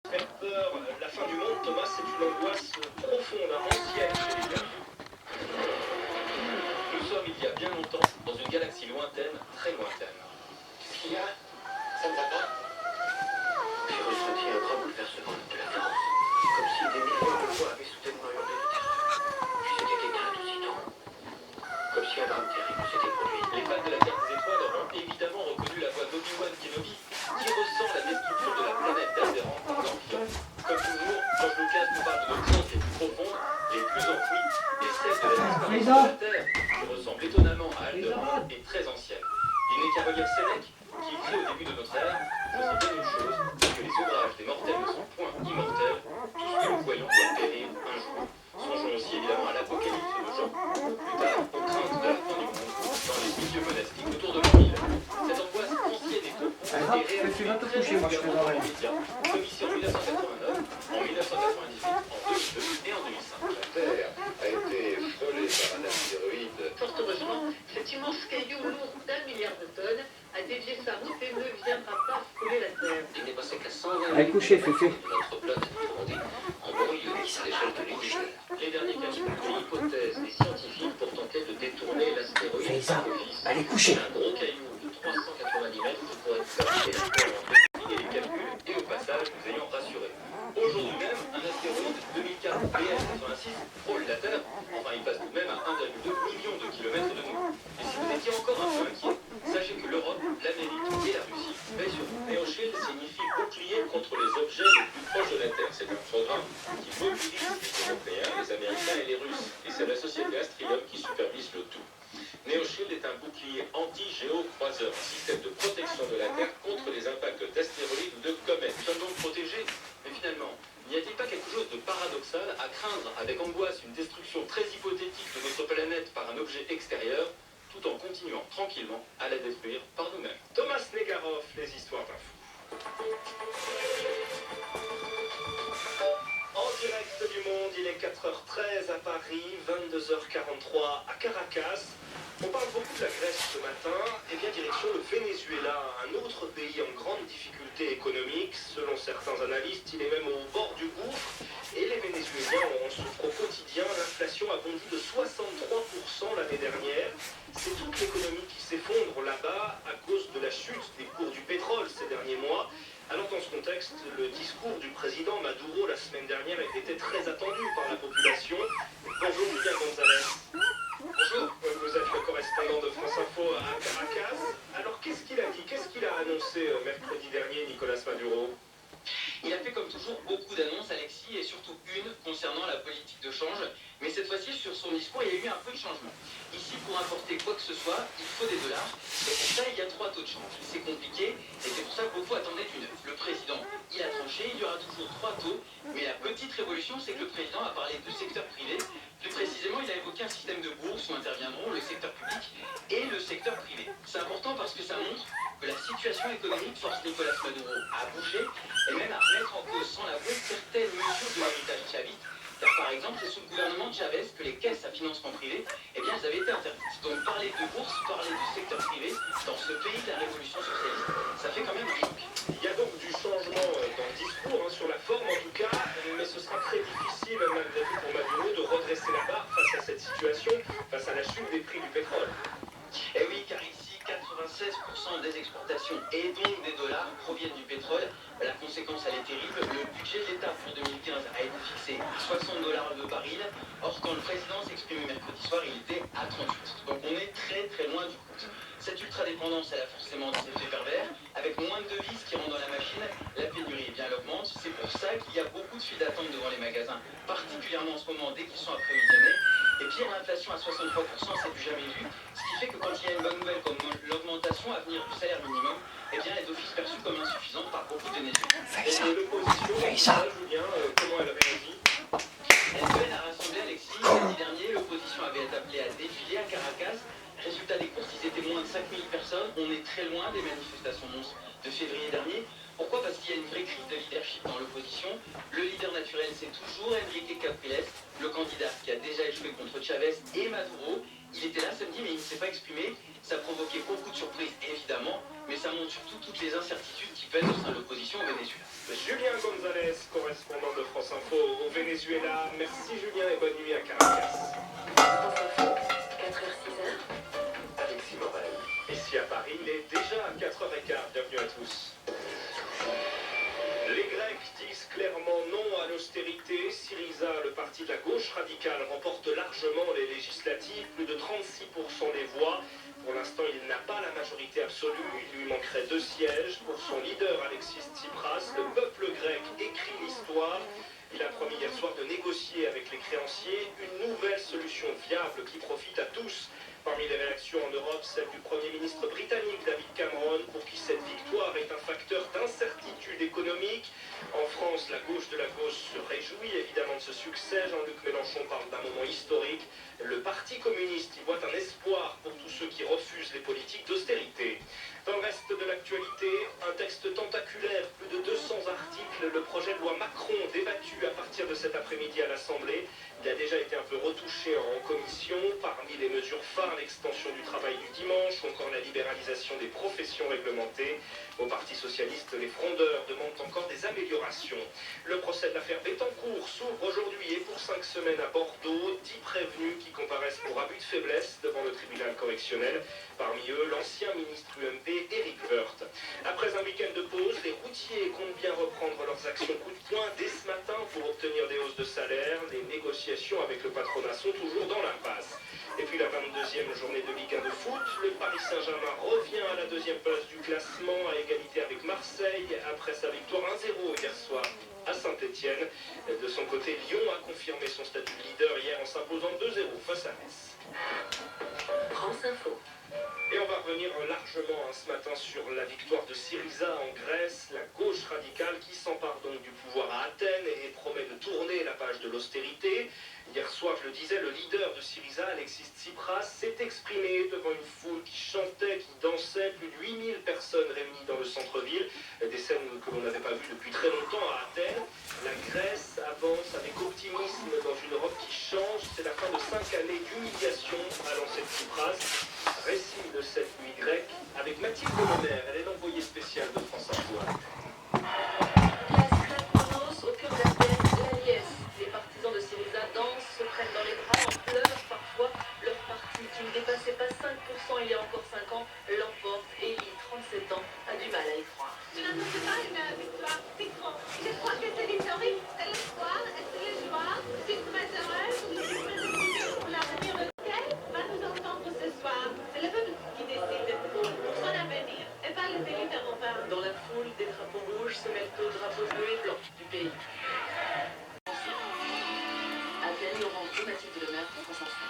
Faire peur, la fin du monde, Thomas, c'est une angoisse profonde, ancienne chez les humains. Nous sommes il y a bien longtemps dans une galaxie lointaine, très lointaine. Qu'est-ce qu'il y a? Ça ne va pas? J'ai ressenti un grand bouleversement de la France, comme si des millions de voix avaient soudainement hurlé de terreur. Puis c'était éteint aussitôt, comme si un drame terrible s'était produit. Les fans de la Guerre des Étoiles auront évidemment reconnu la voix d'Obi-Wan Kenobi, qui ressent la destruction de la planète Alderaan dans l'Empire. Comme toujours, George Lucas nous parle de nos craintes les plus profondes, les plus enfouies, et celles de la disparition de la Terre, qui ressemble étonnamment à Alderaan et très ancienne. Il n'est qu'à relire Sénèque, qui écrit au début de notre ère: je sais bien une chose, que les ouvrages des mortels ne sont point immortels, tout ce que nous voyons doit périr un jour. Songeons aussi évidemment à l'Apocalypse de Jean, plus tard aux craintes de la fin du monde, dans les milieux monastiques autour de l'an 1000. Cette angoisse ancienne et profonde est réalisée très régulièrement dans les médias, comme ici en 1989, en 1998, en 2002 et en 2005. La Terre a été frôlée par un astéroïde. Fort heureusement, cet immense caillou lourd d'1 milliard de tonnes a dévié sa route et ne viendra pas frôler la Terre. Il n'est passé qu'à 120 Allez, couchez, Féfé. notre planète, comme on dit, en brouille à l'échelle de l'univers. Les derniers calculs et hypothèses des scientifiques pour tenter de détourner l'astéroïde Saint-Office. Allez, couchez. Un gros caillou de 390 mètres qui pourrait fabriquer la Terre entre les calculs et au passage nous ayant rassurés. Aujourd'hui même, un astéroïde 2004 BN86 frôle la Terre. Enfin, il passe tout de même à 1,2 million de kilomètres de nous. Et si vous étiez encore un peu inquiet, sachez que l'Europe, l'Amérique et la Russie veillent sur vous. NeoShield signifie bouclier contre les objets les plus proches de la Terre. C'est un programme qui mobilise les Européens, les Américains et les Russes. Et c'est la société Astrium qui supervise le tout. NeoShield est un bouclier anti-géocroiseur, un système de protection de la Terre contre les impacts d'astéroïdes ou de comètes. Nous sommes donc protégés, mais finalement, n'y a-t-il pas quelque chose de paradoxal à craindre avec angoisse une destruction très hypothétique de notre planète par un objet extérieur, tout en continuant tranquillement à la détruire par nous-mêmes? Thomas Negaroff, les histoires d'un fou. En direct du monde, il est 4h13 à Paris, 22h43 à Caracas. On parle beaucoup de la Grèce ce matin, et bien direction le Venezuela, un autre pays en grande difficulté économique. Selon certains analystes, il est même au bord du gouffre. Et les Vénézuéliens en souffrent au quotidien. L'inflation a bondi de 63% l'année dernière. C'est toute l'économie qui s'effondre là-bas à cause de la chute des cours du pétrole ces derniers mois. Alors dans ce contexte, le discours du président Maduro la semaine dernière était très attendu par la population. Bonjour Julien González. Bonjour, vous êtes le correspondant de France Info à Caracas. Alors qu'est-ce qu'il a dit, qu'est-ce qu'il a annoncé mercredi dernier, Nicolas Maduro? Il a fait comme toujours beaucoup d'annonces, Alexis, et surtout une concernant la politique de change. Mais cette fois-ci, sur son discours, il y a eu un peu de changement. Ici, pour importer quoi que ce soit, il faut des dollars. Et pour ça, il y a 3 taux de change. C'est compliqué, et c'est pour ça que beaucoup attendaient du neuf. Le président, il a tranché, il y aura toujours 3 taux. Mais la petite révolution, c'est que le président a parlé de secteur privé. Plus précisément, il a évoqué un système de bourse où interviendront le secteur public et le secteur privé. C'est important parce que ça montre que la situation économique force Nicolas Maduro à bouger et même à remettre en cause sans l'avouer certaines mesures de l'héritage chaviste. Car par exemple, c'est sous le gouvernement de Chavez que les caisses à financement privé, eh bien, elles avaient été interdites. Donc parler de bourse, parler du secteur privé dans ce pays de la révolution socialiste, ça fait quand même un choc. Il y a donc du changement dans le discours, sur la forme en tout cas, mais ce sera très difficile malgré tout pour Maduro de redresser la barre face à cette situation, face à la chute des prix du pétrole. Et oui, car ici, 96% des exportations et donc des dollars proviennent du pétrole. La conséquence, elle est terrible. Le budget de l'État pour 2015 a été fixé à 60 $ le baril. Or, quand le président s'exprimait mercredi soir, il était à 38. Donc on est très très loin du compte. Cette ultra-dépendance, elle a forcément des effets pervers. Avec moins de devises qui rentrent dans la machine, la pénurie, eh bien, elle augmente. C'est pour ça qu'il y a beaucoup de files d'attente devant les magasins, particulièrement en ce moment dès qu'ils sont approvisionnés. Et puis l'inflation à 63%, c'est du jamais vu. Ce qui fait que quand il y a une bonne nouvelle comme l'augmentation à venir du salaire minimum, eh bien, elle est d'office perçue comme insuffisante par beaucoup de Vénézuéliens. Et l'opposition, Julien, comment elle réagit? Elle peine à rassembler, Alexis. Lundi dernier, l'opposition avait appelé à défiler à Caracas. Résultat des courses, ils étaient moins de 5000 personnes. On est très loin des manifestations monstres de février dernier. Pourquoi? Parce qu'il y a une vraie crise de leadership dans l'opposition. Le leader naturel, c'est toujours Enrique Capriles, le candidat qui a déjà échoué contre Chavez et Maduro. Il était là samedi, mais il ne s'est pas exprimé. Ça a provoqué beaucoup de surprises, évidemment, mais ça montre surtout toutes les incertitudes qui pèsent au sein de l'opposition au Venezuela. Julien Gonzalez, correspondant de France Info au Venezuela. Merci Julien et bonne nuit à Caracas. 4h-6h. Alexis Morel. Ici à Paris, il est déjà à 4h15. Bienvenue à tous. Les Grecs disent clairement non à l'austérité. Syriza, le parti de la gauche radicale, remporte largement les législatives, plus de 36% des voix. Pour l'instant, il n'a pas la majorité absolue. Il lui manquerait 2 sièges. Pour son leader, Alexis Tsipras, le peuple grec écrit l'histoire. Il a promis hier soir de négocier avec les créanciers une nouvelle solution viable qui profite à tous. Parmi les réactions en Europe, celle du Premier ministre britannique David Cameron, pour qui cette victoire est un facteur d'incertitude économique. En France, la gauche de la gauche se réjouit évidemment de ce succès. Jean-Luc Mélenchon parle d'un moment historique. Le Parti communiste y voit un espoir pour tous ceux qui refusent les politiques d'austérité. Dans le reste de l'actualité, un texte tentaculaire, plus de 200 articles, le projet de loi Macron débattu à partir de cet après-midi à l'Assemblée. Il a déjà été un peu retouché en commission. Parmi les mesures phares, l'extension du travail du dimanche, ou encore la libéralisation des professions réglementées. Au Parti socialiste, les frondeurs demandent encore des améliorations. Le procès de l'affaire Bettencourt s'ouvre aujourd'hui et pour 5 semaines à Bordeaux. 10 prévenus qui comparaissent pour abus de faiblesse devant le tribunal correctionnel. Parmi eux, l'ancien ministre UMP, Éric Woerth. Après un week-end de pause, les routiers comptent bien reprendre leurs actions coup de poing dès ce matin pour obtenir des hausses de salaire. Les négociations avec le patronat sont toujours dans l'impasse. Et puis la 22e journée de Ligue 1 de foot, le Paris Saint-Germain revient à la 2e place du classement à égalité avec Marseille après sa victoire 1-0 hier soir à Saint-Etienne. De son côté, Lyon a confirmé son statut de leader hier en s'imposant 2-0 face à Metz. France Info. Et on va revenir largement ce matin sur la victoire de Syriza en Grèce, la gauche radicale qui s'empare donc du pouvoir à Athènes et promet de tourner la page de l'austérité. Hier soir, je le disais, le leader de Syriza, Alexis Tsipras, s'est exprimé devant une foule qui chantait, qui dansait, plus de 8000 personnes réunies dans le centre-ville, des scènes que l'on n'avait pas vues depuis très longtemps à Athènes. La Grèce avance avec optimisme dans une Europe qui change. C'est la fin de 5 années d'humiliation, a lancé Tsipras. Récit de cette nuit grecque avec Mathilde Lemaire, elle est l'envoyée spéciale de France Info. Place au cœur d'Athènes, la liesse. Les partisans de Syriza dansent, se prennent dans les bras, en pleurent parfois. Leur parti, qui ne dépassait pas 5% il y a encore 5 ans, l'emporte. Élie, 37 ans, a du mal à y croire. Je n'annonce pas une victoire piquante. Je crois que c'est l'historique, c'est l'espoir, et c'est les joies. Je suis très heureuse, je suis très optimiste pour l'avenir. Lequel va nous entendre ce soir? C'est le peuple qui décide pour son avenir, et pas les élites européennes. Dans la foule, des drapeaux rouges se mêlent aux drapeaux bleus et blancs du pays. Athènes, Laurent Bleu, Mathilde Lemaire, France Info.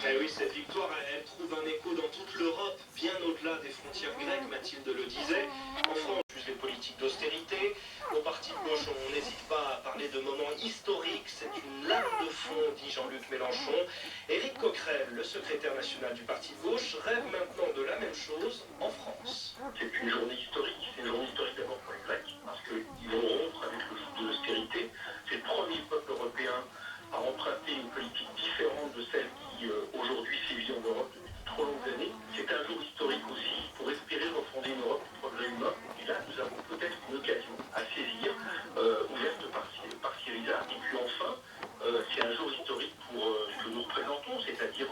Eh oui, cette victoire, elle trouve un écho dans toute l'Europe, bien au-delà des frontières grecques, Mathilde le disait. En France, les politiques d'austérité. Au parti de gauche, on n'hésite pas à parler de moments historiques. C'est une lame de fond, dit Jean-Luc Mélenchon. Éric Coquerel, le secrétaire national du parti de gauche, rêve maintenant de la même chose en France. C'est une journée historique. C'est une journée historique d'abord pour les Grecs, parce qu'ils vont rompre avec le joug de l'austérité. C'est le premier peuple européen à emprunter une politique différente de celle qui aujourd'hui sévit en Europe depuis de trop longues années. C'est un jour historique aussi pour espérer refonder une Europe du progrès humain. Et là, nous avons peut-être une occasion à saisir, ouverte par Syriza. Et puis enfin, c'est un jour historique pour ce que nous représentons, c'est-à-dire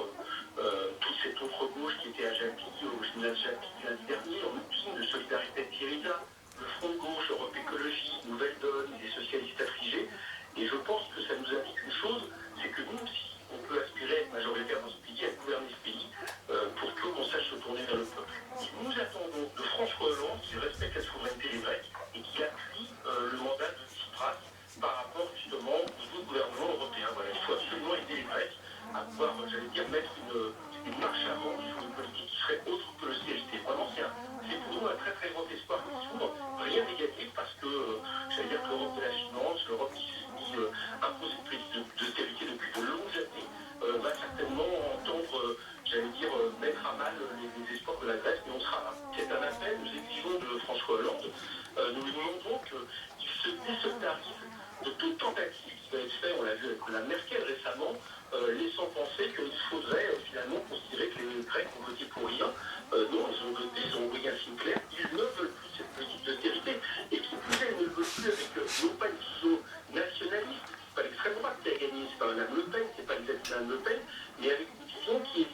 toute cette autre gauche qui était à Japi, au gymnase Japi lundi dernier, en outil de solidarité de Syriza, le Front de gauche, Europe Écologie, Nouvelle Donne, les socialistes affligés. Et je pense que ça nous indique une chose, c'est que nous, si on peut aspirer à être majoritaire dans ce pays, à gouverner ce pays, pour qu'on sache se tourner vers le peuple. Nous attendons de François Hollande qui respecte la souveraineté des Grecs et qui appuie le mandat de Tsipras par rapport justement au nouveau gouvernement européen. Voilà, il faut absolument aider les Grecs à pouvoir, j'allais dire, mettre une marche avant sur une politique qui serait autre que l'austérité. Vraiment, c'est pour nous un très très grand espoir qui s'ouvre. Rien n'est gagné parce que, j'allais dire que l'Europe de la finance, l'Europe qui impose une politique d'austérité depuis de longues années, va certainement entendre, j'allais dire, mettre à mal les espoirs de la Grèce, mais on sera là. C'est un appel, nous exigeons de François Hollande, nous lui demandons qu'il se désolidarise de toute tentative qui va être faite, on l'a vu avec la Merkel récemment, laissant penser qu'il faudrait finalement considérer que les Grecs ont voté pour rien. Non, ils ont envoyé un signe clair, ils ne veulent plus cette politique d'austérité, et qui plus est, ils ne le veulent plus avec non pas une vision nationaliste, c'est pas l'extrême droite qui a gagné, c'est pas Mme Le Pen, c'est pas Mme Le Pen, mais avec une vision qui est